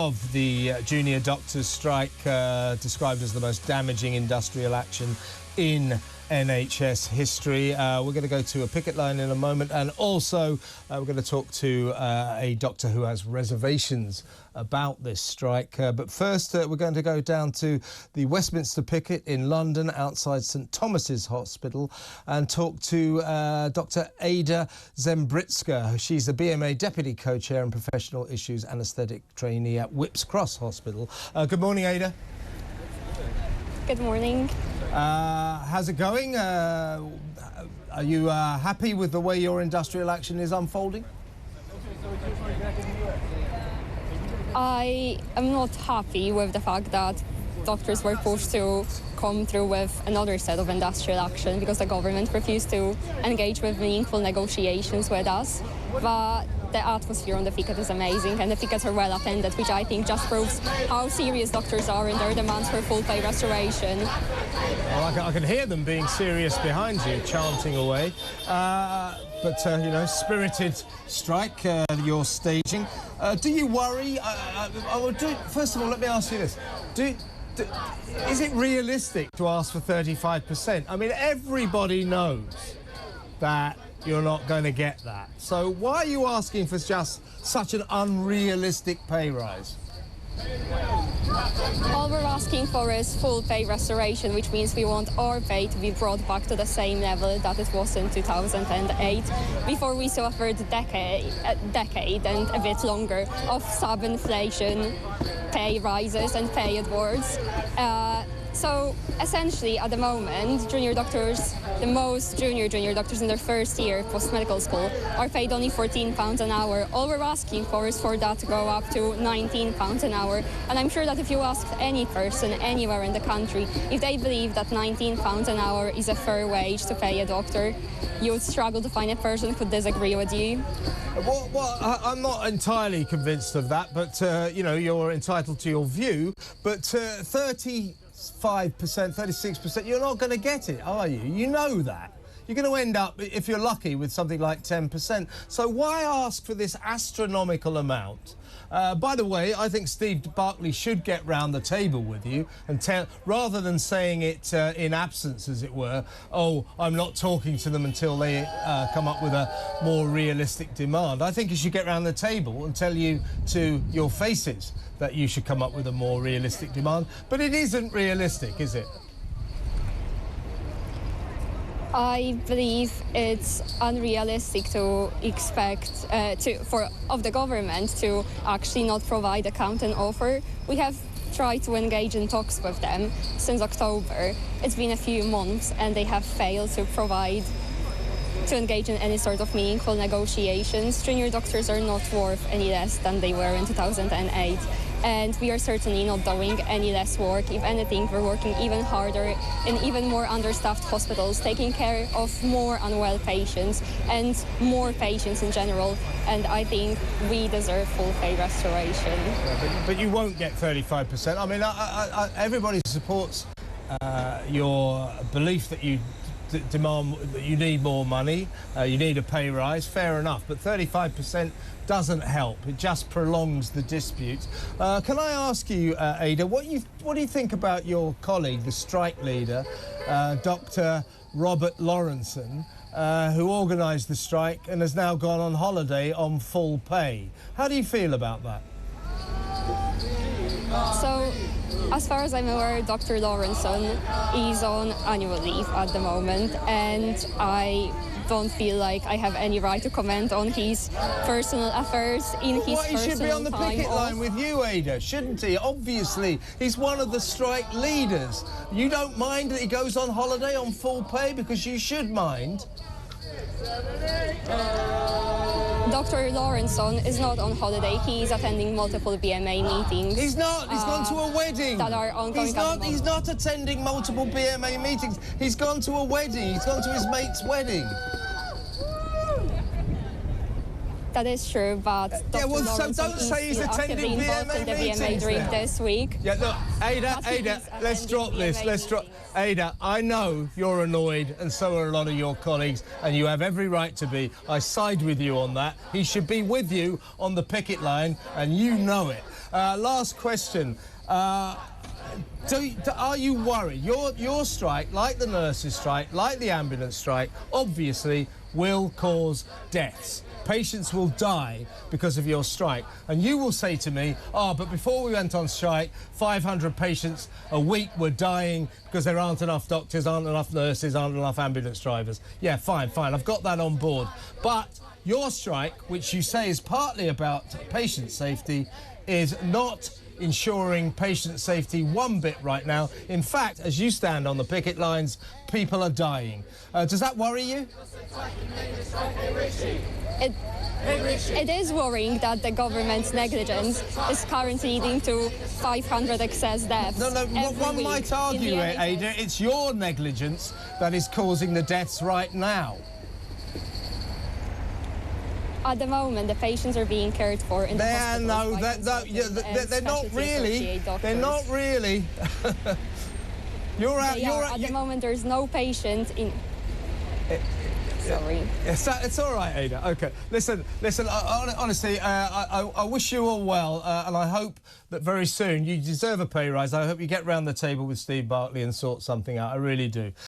of the junior doctors' strike, described as the most damaging industrial action in NHS history. We're going to go to a picket line in a moment, and also we're going to talk to a doctor who has reservations about this strike. But first, we're going to go down to the Westminster picket in London outside St Thomas's Hospital and talk to Dr Ada Zembrzycka. She's the BMA Deputy Co-Chair in Professional Issues Anaesthetic Trainee at Whipps Cross Hospital. Good morning, Ada. Good morning. How's it going? Are you happy with the way your industrial action is unfolding? I am not happy with the fact that doctors were pushed to come through with another set of industrial action because the government refused to engage with meaningful negotiations with us. But the atmosphere on the picket is amazing, and the pickets are well attended, which I think just proves how serious doctors are in their demands for full pay restoration. Well, I can hear them being serious behind you, chanting away. But you know, spirited strike you're staging. Do you worry? First of all, let me ask you this. Is it realistic to ask for 35%? I mean, everybody knows that you're not going to get that. So why are you asking for just such an unrealistic pay rise? All we're asking for is full pay restoration, which means we want our pay to be brought back to the same level that it was in 2008, before we suffered a decade and a bit longer of sub-inflation pay rises and pay awards. So essentially, at the moment, junior doctors, the most junior doctors in their first year post-medical school, are paid only £14 an hour. All we're asking for is for that to go up to £19 an hour. And I'm sure that if you asked any person anywhere in the country if they believe that £19 an hour is a fair wage to pay a doctor, you would struggle to find a person who would disagree with you. Well, I'm not entirely convinced of that, but, you know, you're entitled to your view. But 35%, 36%, you're not going to get it, are you? You know that. You're going to end up, if you're lucky, with something like 10%. So why ask for this astronomical amount? By the way, I think Steve Barclay should get round the table with you and tell, rather than saying it in absence, as it were, oh, I'm not talking to them until they come up with a more realistic demand. I think he should get round the table and tell you to your faces that you should come up with a more realistic demand. But it isn't realistic, is it? I believe it's unrealistic to expect of the government to actually not provide a counter offer. We have tried to engage in talks with them since October. It's been a few months and they have failed to engage in any sort of meaningful negotiations. Junior doctors are not worth any less than they were in 2008. And we are certainly not doing any less work. If anything, we're working even harder in even more understaffed hospitals, taking care of more unwell patients and more patients in general. And I think we deserve full pay restoration. But you won't get 35%. I mean, everybody supports your belief that you demand that you need more money, you need a pay rise, fair enough, but 35% doesn't help. It just prolongs the dispute. Can I ask you, Ada, what do you think about your colleague, the strike leader, Dr. Robert Laurenson, who organised the strike and has now gone on holiday on full pay? How do you feel about that? So, as far as I'm aware, Dr. Laurenson is on annual leave at the moment, and I don't feel like I have any right to comment on his personal affairs in his personal time. He should be on the picket line with you, Ada, shouldn't he? Obviously, he's one of the strike leaders. You don't mind that he goes on holiday on full pay, because you should mind. Dr. Laurenson is not on holiday. He is attending multiple BMA meetings. He's not. He's gone to a wedding. That are ongoing. He's not attending multiple BMA meetings. He's gone to a wedding. He's gone to his mate's wedding. That is true, but Dr. Laurenson so don't say he's attending BMA meetings during this week. Yeah, look, Ada, let's drop this. Ada, I know you're annoyed, and so are a lot of your colleagues, and you have every right to be. I side with you on that. He should be with you on the picket line, and you know it. Last question. Are you worried? Your strike, like the nurses' strike, like the ambulance strike, obviously will cause deaths. Patients will die because of your strike. And you will say to me, but before we went on strike, 500 patients a week were dying because there aren't enough doctors, aren't enough nurses, aren't enough ambulance drivers. Yeah, fine, I've got that on board. But your strike, which you say is partly about patient safety, is not ensuring patient safety one bit right now. In fact, as you stand on the picket lines, people are dying. Does that worry you? It is worrying that the government's negligence is currently leading to 500 excess deaths. No, one might argue, Ada, it's your negligence that is causing the deaths right now. At the moment, the patients are being cared for in the hospitals. They're not really. They're not really. At the moment, there's no patient in. Sorry. It's all right, Ada. OK. Listen. Honestly, I wish you all well, and I hope that very soon you deserve a pay rise. I hope you get round the table with Steve Barclay and sort something out. I really do.